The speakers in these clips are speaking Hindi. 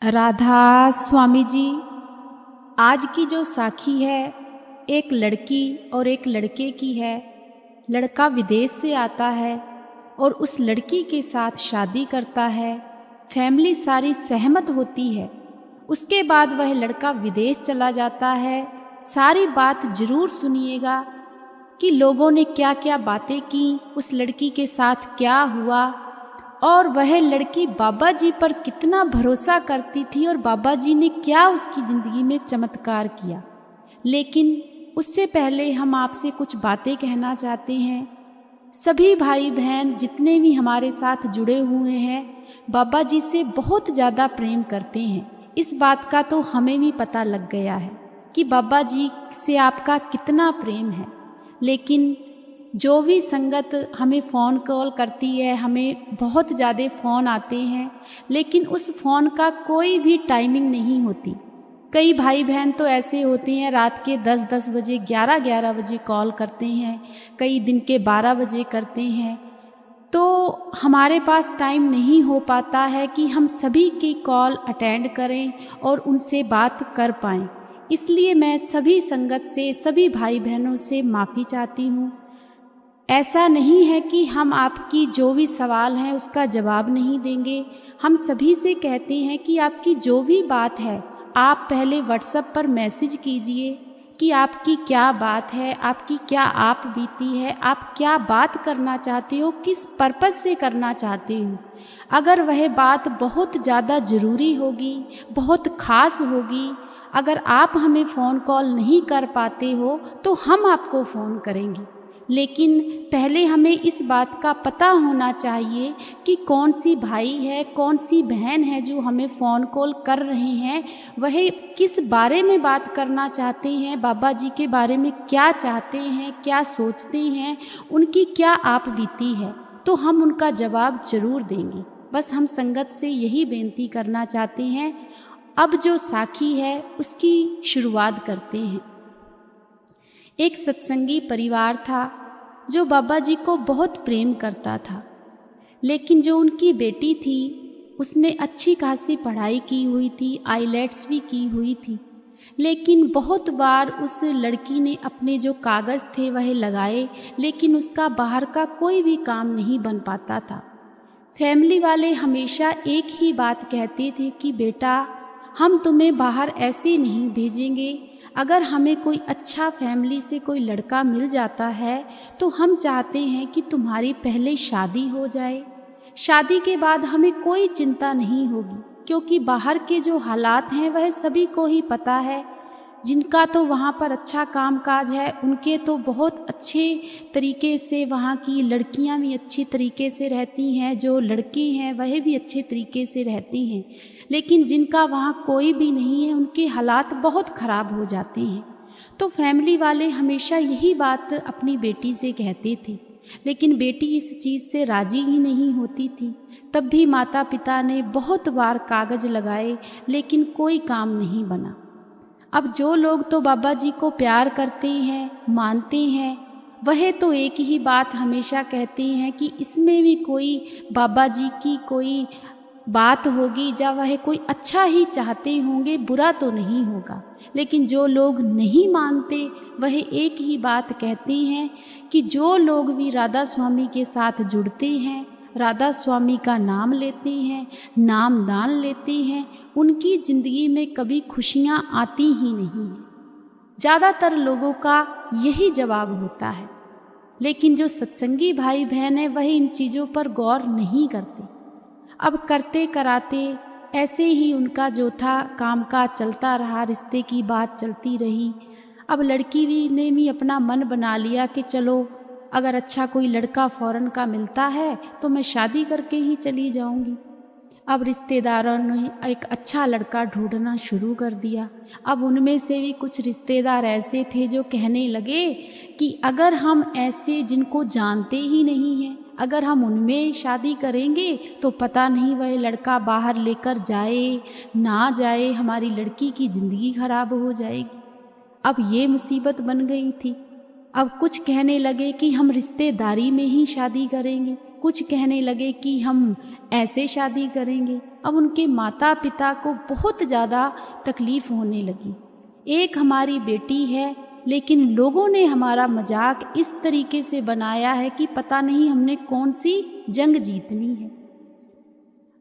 राधा स्वामी जी, आज की जो साखी है एक लड़की और एक लड़के की है। लड़का विदेश से आता है और उस लड़की के साथ शादी करता है। फैमिली सारी सहमत होती है। उसके बाद वह लड़का विदेश चला जाता है। सारी बात जरूर सुनिएगा कि लोगों ने क्या क्या बातें की, उस लड़की के साथ क्या हुआ और वह लड़की बाबा जी पर कितना भरोसा करती थी और बाबा जी ने क्या उसकी ज़िंदगी में चमत्कार किया। लेकिन उससे पहले हम आपसे कुछ बातें कहना चाहते हैं। सभी भाई बहन जितने भी हमारे साथ जुड़े हुए हैं बाबा जी से बहुत ज़्यादा प्रेम करते हैं। इस बात का तो हमें भी पता लग गया है कि बाबा जी से आपका कितना प्रेम है। लेकिन जो भी संगत हमें फ़ोन कॉल करती है, हमें बहुत ज़्यादा फ़ोन आते हैं, लेकिन उस फ़ोन का कोई भी टाइमिंग नहीं होती। कई भाई बहन तो ऐसे होते हैं रात के 10-10 बजे 11-11 बजे कॉल करते हैं, कई दिन के 12 बजे करते हैं। तो हमारे पास टाइम नहीं हो पाता है कि हम सभी की कॉल अटेंड करें और उनसे बात कर पाएँ। इसलिए मैं सभी संगत से, सभी भाई बहनों से माफ़ी चाहती हूँ। ऐसा नहीं है कि हम आपकी जो भी सवाल हैं उसका जवाब नहीं देंगे। हम सभी से कहते हैं कि आपकी जो भी बात है आप पहले व्हाट्सएप पर मैसेज कीजिए कि आपकी क्या बात है, आपकी क्या आप बीती है, आप क्या बात करना चाहते हो, किस पर्पज़ से करना चाहते हो। अगर वह बात बहुत ज़्यादा ज़रूरी होगी, बहुत ख़ास होगी, अगर आप हमें फ़ोन कॉल नहीं कर पाते हो तो हम आपको फ़ोन करेंगे। लेकिन पहले हमें इस बात का पता होना चाहिए कि कौन सी भाई है, कौन सी बहन है जो हमें फ़ोन कॉल कर रहे हैं, वह किस बारे में बात करना चाहते हैं, बाबा जी के बारे में क्या चाहते हैं, क्या सोचते हैं, उनकी क्या आप बीती है, तो हम उनका जवाब ज़रूर देंगे। बस हम संगत से यही बेनती करना चाहते हैं। अब जो साखी है उसकी शुरुआत करते हैं। एक सत्संगी परिवार था जो बाबा जी को बहुत प्रेम करता था, लेकिन जो उनकी बेटी थी उसने अच्छी खासी पढ़ाई की हुई थी, आईलेट्स भी की हुई थी, लेकिन बहुत बार उस लड़की ने अपने जो कागज़ थे वह लगाए, लेकिन उसका बाहर का कोई भी काम नहीं बन पाता था। फैमिली वाले हमेशा एक ही बात कहते थे कि बेटा हम तुम्हें बाहर ऐसे नहीं भेजेंगे। अगर हमें कोई अच्छा फैमिली से कोई लड़का मिल जाता है तो हम चाहते हैं कि तुम्हारी पहले शादी हो जाए। शादी के बाद हमें कोई चिंता नहीं होगी, क्योंकि बाहर के जो हालात हैं वह सभी को ही पता है। जिनका तो वहाँ पर अच्छा कामकाज है उनके तो बहुत अच्छे तरीके से वहाँ की लड़कियाँ भी अच्छी तरीके से रहती हैं, जो लड़के हैं वह भी अच्छे तरीके से रहती हैं। लेकिन जिनका वहाँ कोई भी नहीं है उनके हालात बहुत ख़राब हो जाते हैं। तो फैमिली वाले हमेशा यही बात अपनी बेटी से कहते थे, लेकिन बेटी इस चीज़ से राज़ी ही नहीं होती थी। तब भी माता पिता ने बहुत बार कागज़ लगाए, लेकिन कोई काम नहीं बना। अब जो लोग तो बाबा जी को प्यार करते हैं, मानते हैं, वह तो एक ही बात हमेशा कहते हैं कि इसमें भी कोई बाबा जी की कोई बात होगी, या वह कोई अच्छा ही चाहते होंगे, बुरा तो नहीं होगा। लेकिन जो लोग नहीं मानते वह एक ही बात कहते हैं कि जो लोग भी राधा स्वामी के साथ जुड़ते हैं, राधा स्वामी का नाम लेते हैं, नाम दान लेते हैं, उनकी ज़िंदगी में कभी खुशियाँ आती ही नहीं हैं। ज़्यादातर लोगों का यही जवाब होता है। लेकिन जो सत्संगी भाई बहन हैं वह इन चीज़ों पर गौर नहीं करते। अब करते कराते ऐसे ही उनका जो था कामकाज चलता रहा, रिश्ते की बात चलती रही। अब लड़की ने भी अपना मन बना लिया कि चलो अगर अच्छा कोई लड़का फ़ौरन का मिलता है तो मैं शादी करके ही चली जाऊंगी। अब रिश्तेदारों ने एक अच्छा लड़का ढूंढना शुरू कर दिया। अब उनमें से भी कुछ रिश्तेदार ऐसे थे जो कहने लगे कि अगर हम ऐसे जिनको जानते ही नहीं हैं, अगर हम उनमें शादी करेंगे तो पता नहीं वह लड़का बाहर लेकर जाए ना जाए, हमारी लड़की की ज़िंदगी खराब हो जाएगी। अब ये मुसीबत बन गई थी। अब कुछ कहने लगे कि हम रिश्तेदारी में ही शादी करेंगे, कुछ कहने लगे कि हम ऐसे शादी करेंगे। अब उनके माता पिता को बहुत ज़्यादा तकलीफ़ होने लगी। एक हमारी बेटी है, लेकिन लोगों ने हमारा मजाक इस तरीके से बनाया है कि पता नहीं हमने कौन सी जंग जीतनी है।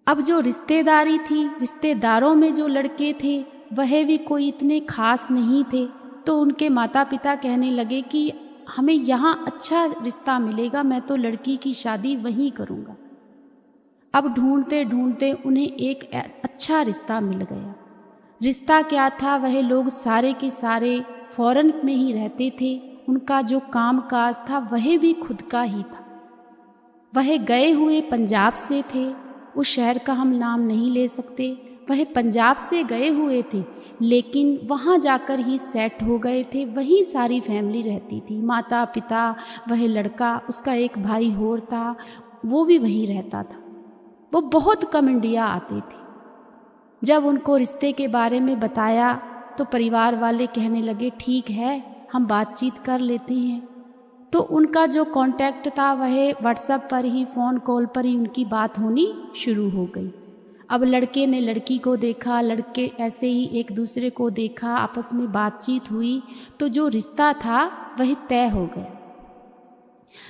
अब जो रिश्तेदारी थी, रिश्तेदारों में जो लड़के थे वह भी कोई इतने खास नहीं थे, तो उनके माता पिता कहने लगे कि हमें यहाँ अच्छा रिश्ता मिलेगा, मैं तो लड़की की शादी वहीं करूँगा। अब ढूंढते ढूंढते उन्हें एक अच्छा रिश्ता मिल गया। रिश्ता क्या था, वह लोग सारे के सारे फॉरेन में ही रहते थे। उनका जो काम काज था वह भी खुद का ही था। वह गए हुए पंजाब से थे, उस शहर का हम नाम नहीं ले सकते। वह पंजाब से गए हुए थे, लेकिन वहाँ जाकर ही सेट हो गए थे। वहीं सारी फैमिली रहती थी, माता पिता, वह लड़का, उसका एक भाई और था, वो भी वहीं रहता था। वो बहुत कम इंडिया आते थे। जब उनको रिश्ते के बारे में बताया तो परिवार वाले कहने लगे ठीक है, हम बातचीत कर लेते हैं। तो उनका जो कांटेक्ट था वह व्हाट्सएप पर ही, फ़ोन कॉल पर ही उनकी बात होनी शुरू हो गई। अब लड़के ने लड़की को देखा, लड़के ऐसे ही एक दूसरे को देखा, आपस में बातचीत हुई, तो जो रिश्ता था वह तय हो गया।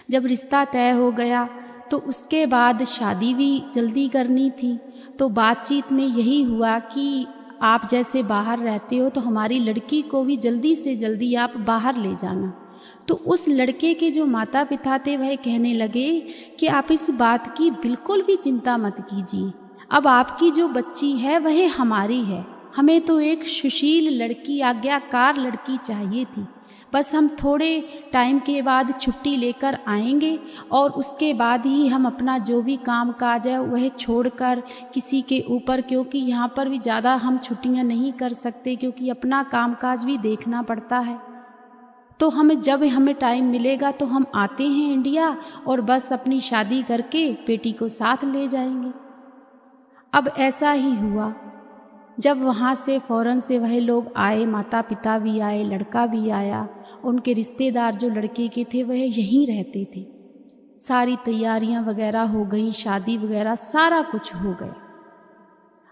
जब रिश्ता तय हो गया तो उसके बाद शादी भी जल्दी करनी थी। तो बातचीत में यही हुआ कि आप जैसे बाहर रहते हो तो हमारी लड़की को भी जल्दी से जल्दी आप बाहर ले जाना। तो उस लड़के के जो माता पिता थे वह कहने लगे कि आप इस बात की बिल्कुल भी चिंता मत कीजिए, अब आपकी जो बच्ची है वह हमारी है। हमें तो एक सुशील लड़की, आज्ञाकार लड़की चाहिए थी। बस हम थोड़े टाइम के बाद छुट्टी लेकर आएंगे और उसके बाद ही हम अपना जो भी काम काज है वह छोड़कर किसी के ऊपर, क्योंकि यहाँ पर भी ज़्यादा हम छुट्टियाँ नहीं कर सकते, क्योंकि अपना काम काज भी देखना पड़ता है। तो जब हमें टाइम मिलेगा तो हम आते हैं इंडिया और बस अपनी शादी करके बेटी को साथ ले जाएंगे। अब ऐसा ही हुआ। जब वहाँ से फ़ौरन से वह लोग आए, माता पिता भी आए, लड़का भी आया, उनके रिश्तेदार जो लड़के के थे वह यहीं रहते थे। सारी तैयारियां वगैरह हो गई, शादी वगैरह सारा कुछ हो गया।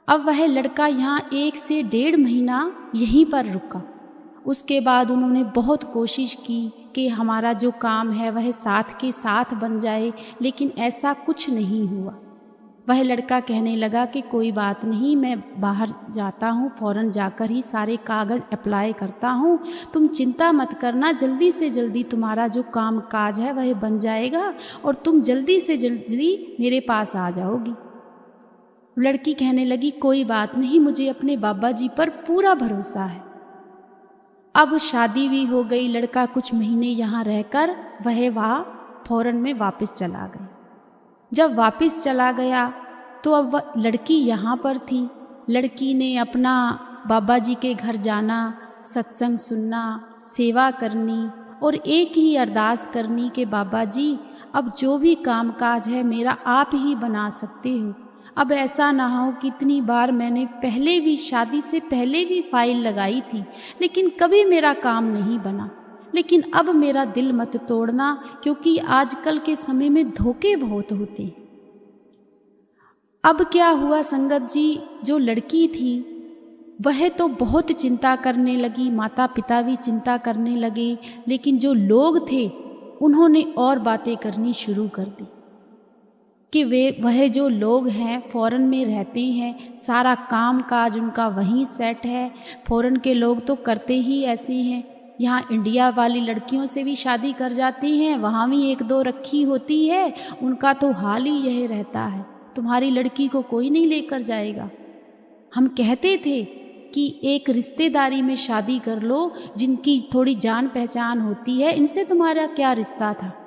अब वह लड़का यहाँ 1 से 1.5 महीना यहीं पर रुका। उसके बाद उन्होंने बहुत कोशिश की कि हमारा जो काम है वह साथ के साथ बन जाए, लेकिन ऐसा कुछ नहीं हुआ। वह लड़का कहने लगा कि कोई बात नहीं, मैं बाहर जाता हूँ, फ़ौरन जाकर ही सारे कागज़ अप्लाई करता हूँ, तुम चिंता मत करना, जल्दी से जल्दी तुम्हारा जो काम काज है वह बन जाएगा और तुम जल्दी से जल्दी मेरे पास आ जाओगी। लड़की कहने लगी कोई बात नहीं, मुझे अपने बाबा जी पर पूरा भरोसा है। अब शादी भी हो गई। लड़का कुछ महीने यहाँ रहकर वहाँ फ़ौरन में वापस चला गया। जब वापस चला गया तो अब वह लड़की यहाँ पर थी। लड़की ने अपना बाबा जी के घर जाना, सत्संग सुनना, सेवा करनी और एक ही अरदास करनी कि बाबा जी अब जो भी काम काज है मेरा आप ही बना सकते हो। अब ऐसा ना हो कि इतनी बार मैंने पहले भी, शादी से पहले भी फाइल लगाई थी, लेकिन कभी मेरा काम नहीं बना। लेकिन अब मेरा दिल मत तोड़ना, क्योंकि आजकल के समय में धोखे बहुत होते हैं। अब क्या हुआ संगत जी, जो लड़की थी वह तो बहुत चिंता करने लगी, माता पिता भी चिंता करने लगे, लेकिन जो लोग थे उन्होंने और बातें करनी शुरू कर दी कि वह जो लोग हैं फ़ौरन में रहते हैं, सारा काम काज उनका वहीं सेट है। फ़ौरन के लोग तो करते ही ऐसे हैं, यहाँ इंडिया वाली लड़कियों से भी शादी कर जाती हैं, वहाँ भी 1-2 रखी होती है, उनका तो हाल ही यह रहता है, तुम्हारी लड़की को कोई नहीं लेकर जाएगा। हम कहते थे कि एक रिश्तेदारी में शादी कर लो, जिनकी थोड़ी जान पहचान होती है, इनसे तुम्हारा क्या रिश्ता था।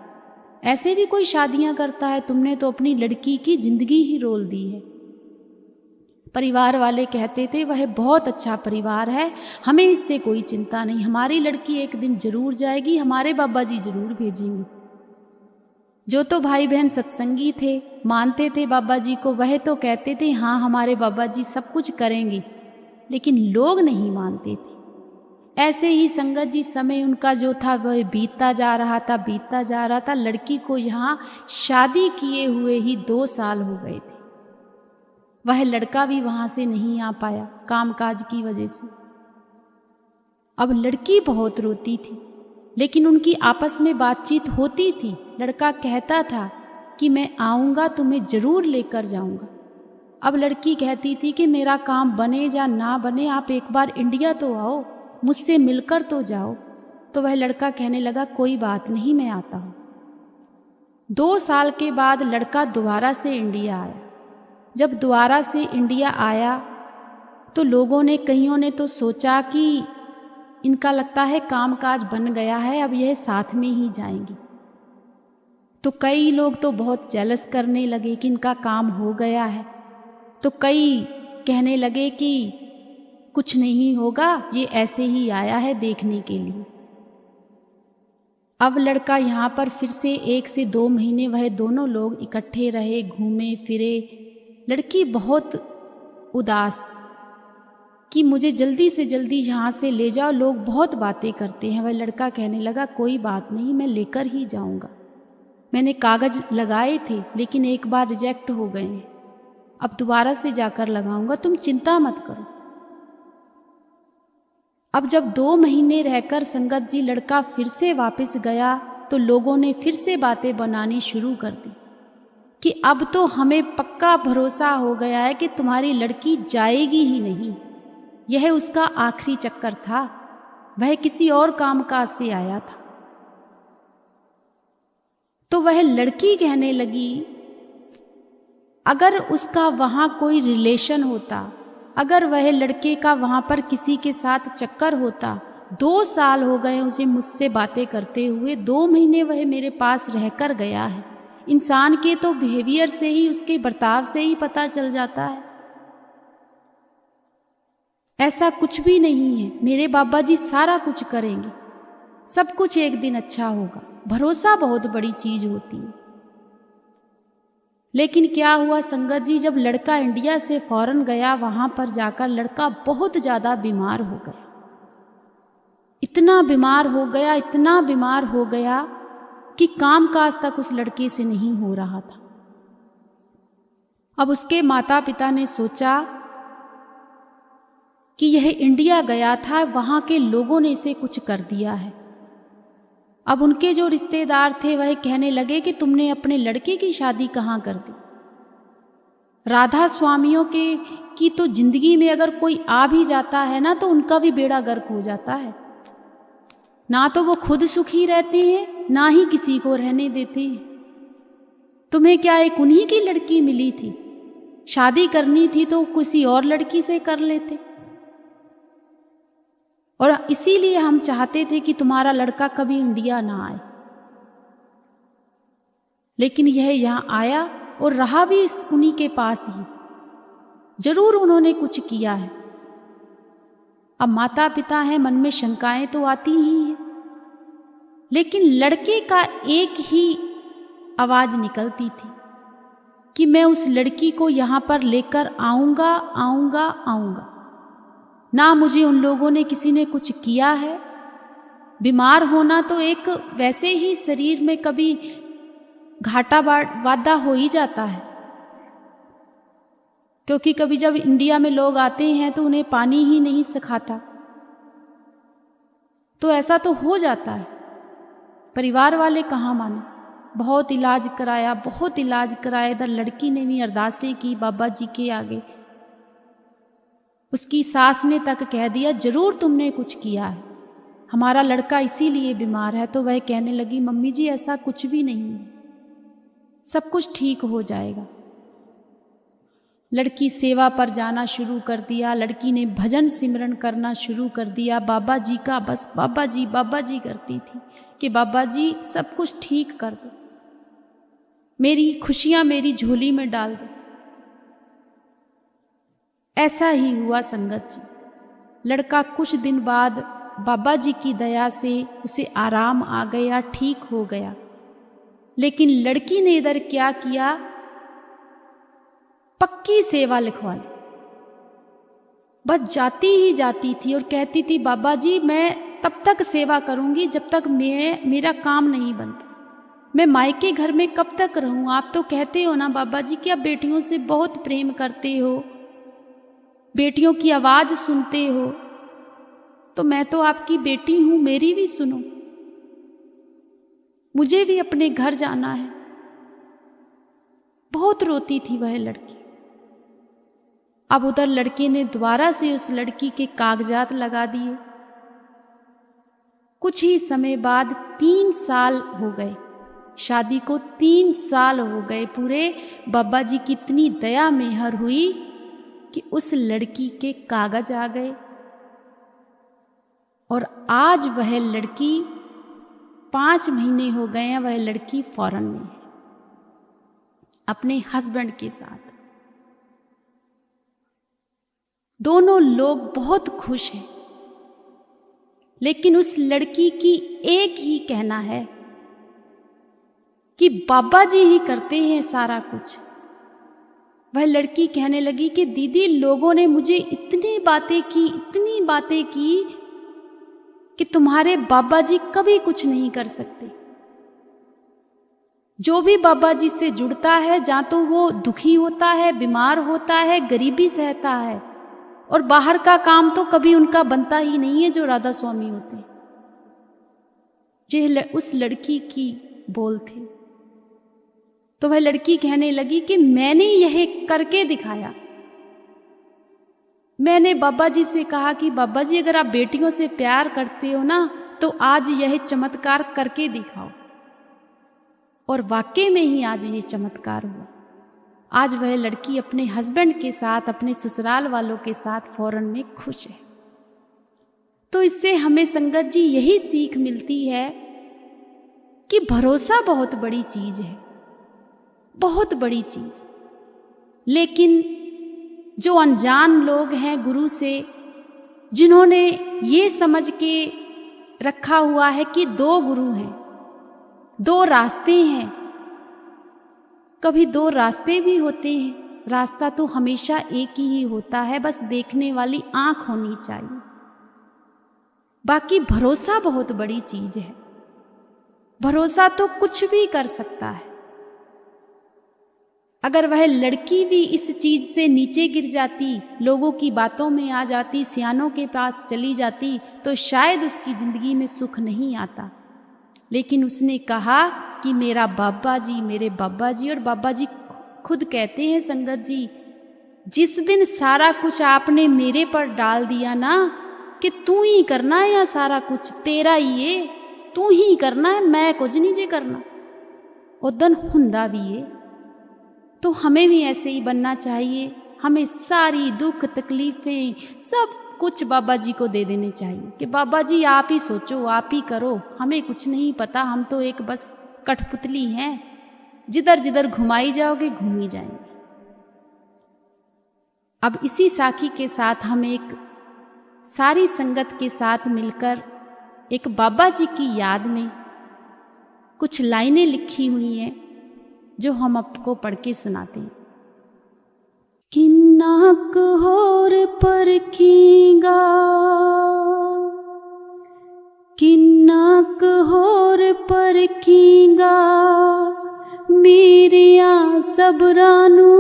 ऐसे भी कोई शादियां करता है, तुमने तो अपनी लड़की की जिंदगी ही रोल दी है। परिवार वाले कहते थे वह बहुत अच्छा परिवार है, हमें इससे कोई चिंता नहीं, हमारी लड़की एक दिन जरूर जाएगी, हमारे बाबा जी जरूर भेजेंगे। जो तो भाई बहन सत्संगी थे, मानते थे बाबा जी को, वह तो कहते थे हाँ हमारे बाबा जी सब कुछ करेंगे, लेकिन लोग नहीं मानते थे। ऐसे ही संगत जी समय उनका जो था वह बीतता जा रहा था। लड़की को यहाँ शादी किए हुए ही 2 साल हो गए थे। वह लड़का भी वहाँ से नहीं आ पाया कामकाज की वजह से। अब लड़की बहुत रोती थी, लेकिन उनकी आपस में बातचीत होती थी। लड़का कहता था कि मैं आऊँगा, तुम्हें ज़रूर लेकर जाऊँगा। अब लड़की कहती थी कि मेरा काम बने या ना बने, आप एक बार इंडिया तो आओ, मुझसे मिलकर तो जाओ। तो वह लड़का कहने लगा कोई बात नहीं, मैं आता हूँ। 2 साल के बाद लड़का दोबारा से इंडिया आया। जब दोबारा से इंडिया आया तो लोगों ने, कईयों ने तो सोचा कि इनका लगता है कामकाज बन गया है, अब यह साथ में ही जाएंगी। तो कई लोग तो बहुत जेलस करने लगे कि इनका काम हो गया है। तो कई कहने लगे कि कुछ नहीं होगा, ये ऐसे ही आया है देखने के लिए। अब लड़का यहाँ पर फिर से 1 से 2 महीने वह दोनों लोग इकट्ठे रहे, घूमे फिरे। लड़की बहुत उदास कि मुझे जल्दी से जल्दी यहाँ से ले जाओ, लोग बहुत बातें करते हैं। वह लड़का कहने लगा कोई बात नहीं, मैं लेकर ही जाऊँगा। मैंने कागज़ लगाए थे लेकिन एक बार रिजेक्ट हो गए हैं, अब दोबारा से जाकर लगाऊंगा, तुम चिंता मत करो। अब जब 2 महीने रहकर संगत जी लड़का फिर से वापस गया तो लोगों ने फिर से बातें बनानी शुरू कर दी कि अब तो हमें पक्का भरोसा हो गया है कि तुम्हारी लड़की जाएगी ही नहीं। यह उसका आखिरी चक्कर था, वह किसी और कामकाज से आया था। तो वह लड़की कहने लगी अगर उसका वहाँ कोई रिलेशन होता, अगर वह लड़के का वहाँ पर किसी के साथ चक्कर होता, 2 साल हो गए उसे मुझसे बातें करते हुए, 2 महीने वह मेरे पास रहकर गया है। इंसान के तो बिहेवियर से ही, उसके बर्ताव से ही पता चल जाता है। ऐसा कुछ भी नहीं है, मेरे बाबा जी सारा कुछ करेंगे, सब कुछ एक दिन अच्छा होगा। भरोसा बहुत बड़ी चीज होती है। लेकिन क्या हुआ संगत जी, जब लड़का इंडिया से फौरन गया, वहां पर जाकर लड़का बहुत ज्यादा बीमार हो गया। इतना बीमार हो गया कि कामकाज तक उस लड़के से नहीं हो रहा था। अब उसके माता पिता ने सोचा कि यह इंडिया गया था, वहां के लोगों ने इसे कुछ कर दिया है। अब उनके जो रिश्तेदार थे वह कहने लगे कि तुमने अपने लड़के की शादी कहाँ कर दी। राधा स्वामियों की तो जिंदगी में अगर कोई आ भी जाता है ना, तो उनका भी बेड़ा गर्क हो जाता है। ना तो वो खुद सुखी रहते हैं, ना ही किसी को रहने देते हैं। तुम्हें क्या एक उन्हीं की लड़की मिली थी, शादी करनी थी तो किसी और लड़की से कर लेते। और इसीलिए हम चाहते थे कि तुम्हारा लड़का कभी इंडिया ना आए, लेकिन यह यहाँ आया और रहा भी उन्हीं के पास ही। जरूर उन्होंने कुछ किया है। अब माता पिता हैं, मन में शंकाएं तो आती ही हैं, लेकिन लड़के का एक ही आवाज निकलती थी कि मैं उस लड़की को यहाँ पर लेकर आऊंगा। ना मुझे उन लोगों ने, किसी ने कुछ किया है। बीमार होना तो एक वैसे ही शरीर में कभी घाटा वादा हो ही जाता है, क्योंकि कभी जब इंडिया में लोग आते हैं तो उन्हें पानी ही नहीं सिखाता, तो ऐसा तो हो जाता है। परिवार वाले कहाँ माने। बहुत इलाज कराया। इधर लड़की ने भी अरदासें की बाबा जी के आगे। उसकी सास ने तक कह दिया जरूर तुमने कुछ किया है, हमारा लड़का इसीलिए बीमार है। तो वह कहने लगी मम्मी जी ऐसा कुछ भी नहीं है, सब कुछ ठीक हो जाएगा। लड़की सेवा पर जाना शुरू कर दिया। लड़की ने भजन सिमरन करना शुरू कर दिया। बाबा जी का बस बाबा जी करती थी कि बाबा जी सब कुछ ठीक कर दो, मेरी खुशियां मेरी झोली में डाल दो। ऐसा ही हुआ संगत जी। लड़का कुछ दिन बाद बाबा जी की दया से उसे आराम आ गया, ठीक हो गया। लेकिन लड़की ने इधर क्या किया, पक्की सेवा लिखवा ली। बस जाती ही जाती थी और कहती थी बाबा जी मैं तब तक सेवा करूंगी जब तक मेरा काम नहीं बनता। मैं मायके घर में कब तक रहूं? आप तो कहते हो ना बाबा जी कि आप बेटियों से बहुत प्रेम करते हो, बेटियों की आवाज सुनते हो, तो मैं तो आपकी बेटी हूं, मेरी भी सुनो, मुझे भी अपने घर जाना है। बहुत रोती थी वह लड़की। अब उधर लड़के ने दोबारा से उस लड़की के कागजात लगा दिए। कुछ ही समय बाद 3 साल हो गए, शादी को 3 साल हो गए पूरे। बाबा जी की इतनी दया मेहर हुई कि उस लड़की के कागज आ गए और आज वह लड़की 5 महीने हो गए हैं, वह लड़की फॉरेन में है अपने हस्बैंड के साथ। दोनों लोग बहुत खुश हैं, लेकिन उस लड़की की एक ही कहना है कि बाबा जी ही करते हैं सारा कुछ। वह लड़की कहने लगी कि दीदी लोगों ने मुझे इतनी बातें की कि तुम्हारे बाबा जी कभी कुछ नहीं कर सकते। जो भी बाबा जी से जुड़ता है ਜਾਂ तो वो दुखी होता है, बीमार होता है, गरीबी सहता है, और बाहर का काम तो कभी उनका बनता ही नहीं है जो राधा स्वामी होते। ये उस लड़की की बोल थे। तो वह लड़की कहने लगी कि मैंने यह करके दिखाया। मैंने बाबा जी से कहा कि बाबा जी अगर आप बेटियों से प्यार करते हो ना तो आज यह चमत्कार करके दिखाओ। और वाकई में ही आज ये चमत्कार हुआ। आज वह लड़की अपने हस्बैंड के साथ, अपने ससुराल वालों के साथ फॉरेन में खुश है। तो इससे हमें संगत जी यही सीख मिलती है कि भरोसा बहुत बड़ी चीज है, बहुत बड़ी चीज। लेकिन जो अनजान लोग हैं गुरु से, जिन्होंने ये समझ के रखा हुआ है कि 2 गुरु हैं, 2 रास्ते हैं, कभी 2 रास्ते भी होते हैं। रास्ता तो हमेशा एक ही होता है, बस देखने वाली आंख होनी चाहिए। बाकी भरोसा बहुत बड़ी चीज है। भरोसा तो कुछ भी कर सकता है। अगर वह लड़की भी इस चीज से नीचे गिर जाती, लोगों की बातों में आ जाती, सियानों के पास चली जाती, तो शायद उसकी जिंदगी में सुख नहीं आता। लेकिन उसने कहा कि मेरा बाबा जी, मेरे बाबा जी, और बाबा जी खुद कहते हैं संगत जी, जिस दिन सारा कुछ आपने मेरे पर डाल दिया ना कि तू ही करना है, या सारा कुछ तेरा ही है, तू ही करना है, मैं कुछ नहीं जे करना, उदन हुंदा भी है। तो हमें भी ऐसे ही बनना चाहिए। हमें सारी दुख तकलीफें सब कुछ बाबा जी को दे देने चाहिए कि बाबा जी आप ही सोचो, आप ही करो, हमें कुछ नहीं पता, हम तो एक बस कठपुतली हैं, जिधर जिधर घुमाई जाओगे घूम ही जाएंगे। अब इसी साखी के साथ हम एक सारी संगत के साथ मिलकर एक बाबा जी की याद में कुछ लाइनें लिखी हुई हैं जो हम आपको पढ़ के सुनाते हैं। किन्नाक होर परखीगा, किन्नाक होर परखीगा, मेरिया सबरानू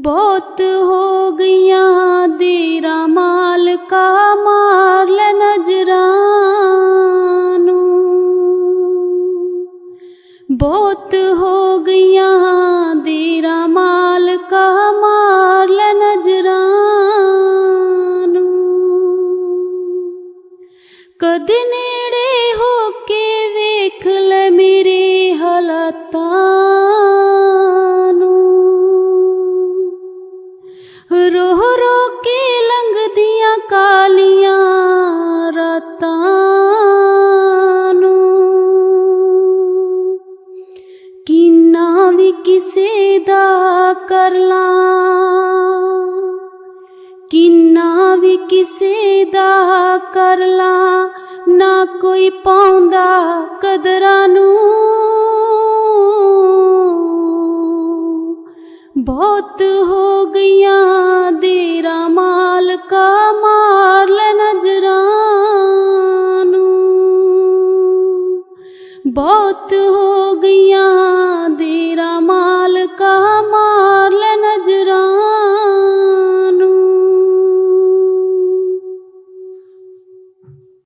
बहुत हो गया देरा माल का मार ले नजरानू, बहुत हो गया देरा माल का मार ले नजरानू, कद नेड़े हो के वेख ले मेरे हालातां, रो रो के लंघ दिया कालियां रातां, किन्ना भी किसे दा कर ला, किन्ना भी किसे दा कर ला, ना कोई पाउंदा कदरां नू, बहुत हो गया देरा माल का, मार